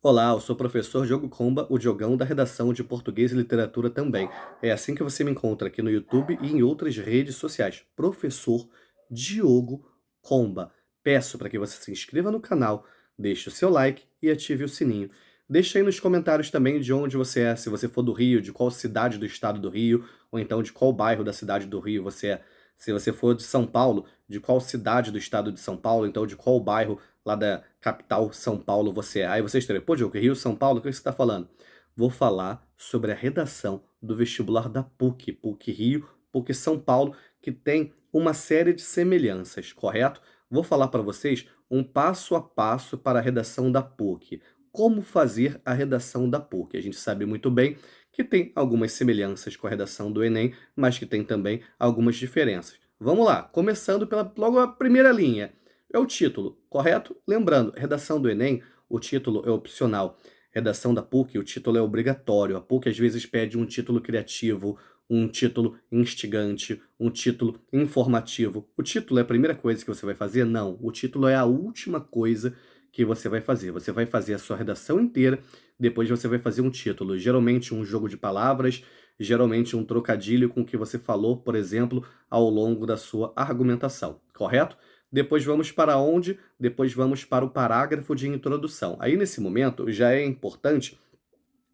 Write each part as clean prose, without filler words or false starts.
Olá, eu sou o professor Diogo Comba, o Diogão da redação de Português e Literatura também. É assim que você me encontra aqui no YouTube e em outras redes sociais. Professor Diogo Comba. Peço para que você se inscreva no canal, deixe o seu like e ative o sininho. Deixe aí nos comentários também de onde você é, se você for do Rio, de qual cidade do estado do Rio, ou então de qual bairro da cidade do Rio você é. Se você for de São Paulo, de qual cidade do estado de São Paulo, então de qual bairro lá da capital São Paulo você é. Aí você estranha, pô, Diogo, Rio, São Paulo, o que você está falando? Vou falar sobre a redação do vestibular da PUC, PUC Rio, PUC São Paulo, que tem uma série de semelhanças, correto? Vou falar para vocês um passo a passo para a redação da PUC. Como fazer a redação da PUC? A gente sabe muito bem que tem algumas semelhanças com a redação do Enem, mas que tem também algumas diferenças. Vamos lá, começando pela logo a primeira linha. É o título, correto? Lembrando, redação do Enem, o título é opcional. Redação da PUC, o título é obrigatório. A PUC às vezes pede um título criativo, um título instigante, um título informativo. O título é a primeira coisa que você vai fazer? Não. O título é a última coisa que você vai fazer. Você vai fazer a sua redação inteira, depois você vai fazer um título. Geralmente um jogo de palavras, geralmente um trocadilho com o que você falou, por exemplo, ao longo da sua argumentação, correto? Depois vamos para onde? Depois vamos para o parágrafo de introdução. Aí, nesse momento, já é importante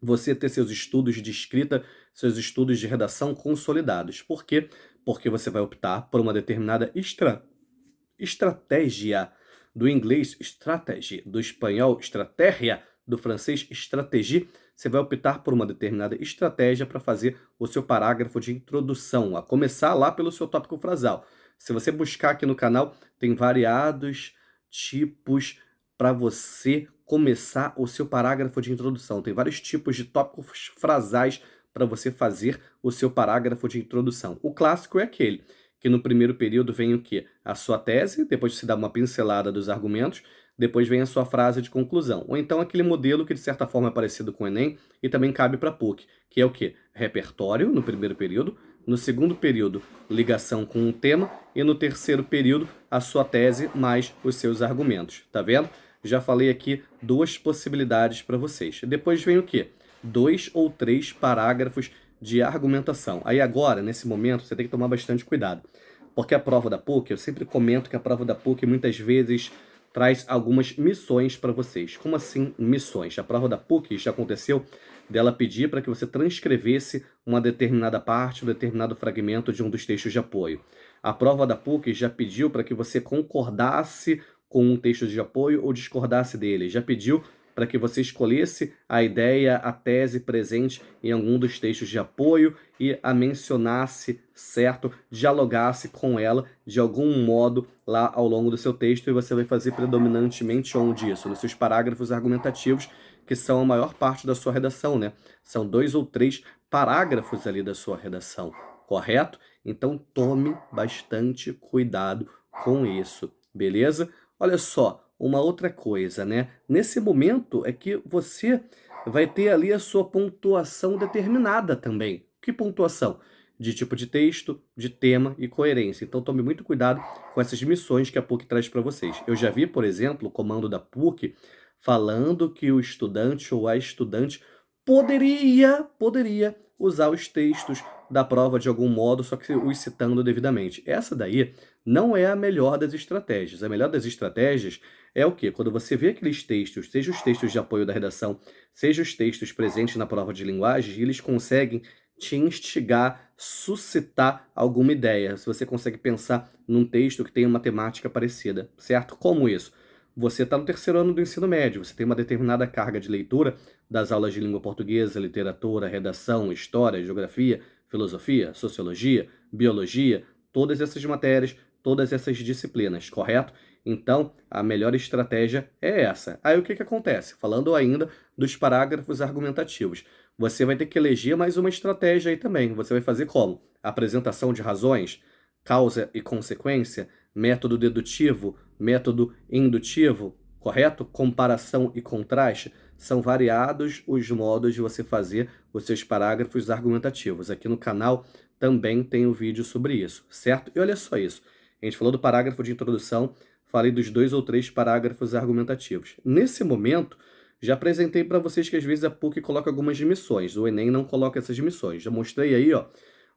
você ter seus estudos de escrita, seus estudos de redação consolidados. Por quê? Porque você vai optar por uma determinada estratégia, do inglês strategy, do espanhol estratégia, do francês stratégie. Você vai optar por uma determinada estratégia para fazer o seu parágrafo de introdução, a começar lá pelo seu tópico frasal. Se você buscar aqui no canal, tem variados tipos para você começar o seu parágrafo de introdução. Tem vários tipos de tópicos frasais para você fazer o seu parágrafo de introdução. O clássico é aquele que no primeiro período vem o quê? A sua tese, depois se dá uma pincelada dos argumentos, depois vem a sua frase de conclusão. Ou então aquele modelo que de certa forma é parecido com o Enem e também cabe para a PUC, que é o quê? Repertório no primeiro período, no segundo período, ligação com um tema, e no terceiro período, a sua tese mais os seus argumentos. Tá vendo? Já falei aqui duas possibilidades para vocês. Depois vem o quê? 2 ou 3 parágrafos de argumentação. Aí agora, nesse momento, você tem que tomar bastante cuidado. Porque a prova da PUC, eu sempre comento que a prova da PUC muitas vezes traz algumas missões para vocês. Como assim missões? A prova da PUC já aconteceu dela pedir para que você transcrevesse uma determinada parte, um determinado fragmento de um dos textos de apoio. A prova da PUC já pediu para que você concordasse com um texto de apoio ou discordasse dele. Já pediu para que você escolhesse a ideia, a tese presente em algum dos textos de apoio e a mencionasse, certo? Dialogasse com ela de algum modo lá ao longo do seu texto, e você vai fazer predominantemente onde isso? Nos seus parágrafos argumentativos, que são a maior parte da sua redação, né? São 2 ou 3 parágrafos ali da sua redação, correto? Então tome bastante cuidado com isso, beleza? Olha só, uma outra coisa, né? Nesse momento é que você vai ter ali a sua pontuação determinada também. Que pontuação? De tipo de texto, de tema e coerência. Então tome muito cuidado com essas missões que a PUC traz para vocês. Eu já vi, por exemplo, o comando da PUC falando que o estudante ou a estudante poderia usar os textos da prova de algum modo, só que os citando devidamente. Essa daí não é a melhor das estratégias. A melhor das estratégias é o quê? Quando você vê aqueles textos, seja os textos de apoio da redação, seja os textos presentes na prova de linguagem, eles conseguem te instigar, suscitar alguma ideia. Se você consegue pensar num texto que tem uma temática parecida, certo? Como isso? Você está no terceiro ano do ensino médio, você tem uma determinada carga de leitura das aulas de língua portuguesa, literatura, redação, história, geografia, filosofia, sociologia, biologia, todas essas matérias, todas essas disciplinas, correto? Então, a melhor estratégia é essa. Aí o que acontece? Falando ainda dos parágrafos argumentativos. Você vai ter que eleger mais uma estratégia aí também. Você vai fazer como? Apresentação de razões, causa e consequência, método dedutivo, método indutivo, correto? Comparação e contraste. São variados os modos de você fazer os seus parágrafos argumentativos. Aqui no canal também tem um vídeo sobre isso, certo? E olha só isso. A gente falou do parágrafo de introdução, falei dos 2 ou 3 parágrafos argumentativos. Nesse momento, Já apresentei para vocês que às vezes a PUC coloca algumas missões, o Enem não coloca essas missões. Já mostrei aí, ó,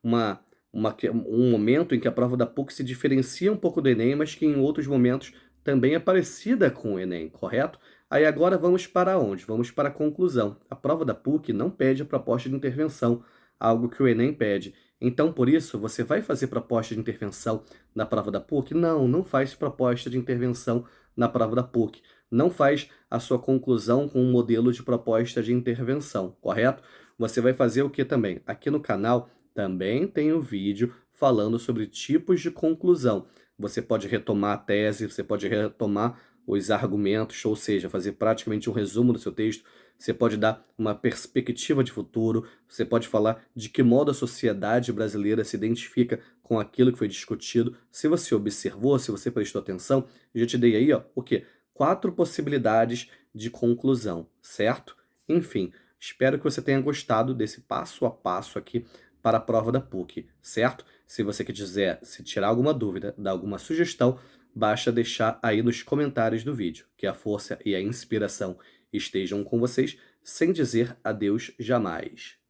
uma, um momento em que a prova da PUC se diferencia um pouco do Enem, mas que em outros momentos também é parecida com o Enem, correto? Aí agora vamos para onde? Vamos para a conclusão. A prova da PUC não pede a proposta de intervenção, algo que o Enem pede. Então, por isso, você vai fazer proposta de intervenção na prova da PUC? Não, não faz proposta de intervenção na prova da PUC. Não faz a sua conclusão com um modelo de proposta de intervenção, correto? Você vai fazer o que também? Aqui no canal também tem um vídeo falando sobre tipos de conclusão. Você pode retomar a tese, você pode retomar os argumentos, ou seja, fazer praticamente um resumo do seu texto. Você pode dar uma perspectiva de futuro, você pode falar de que modo a sociedade brasileira se identifica com aquilo que foi discutido. Se você observou, se você prestou atenção, eu já te dei aí, ó, o quê? 4 possibilidades de conclusão, certo? Enfim, espero que você tenha gostado desse passo a passo aqui para a prova da PUC, certo? Se você quiser se tirar alguma dúvida, dar alguma sugestão, basta deixar aí nos comentários do vídeo. Que a força e a inspiração estejam com vocês, sem dizer adeus jamais.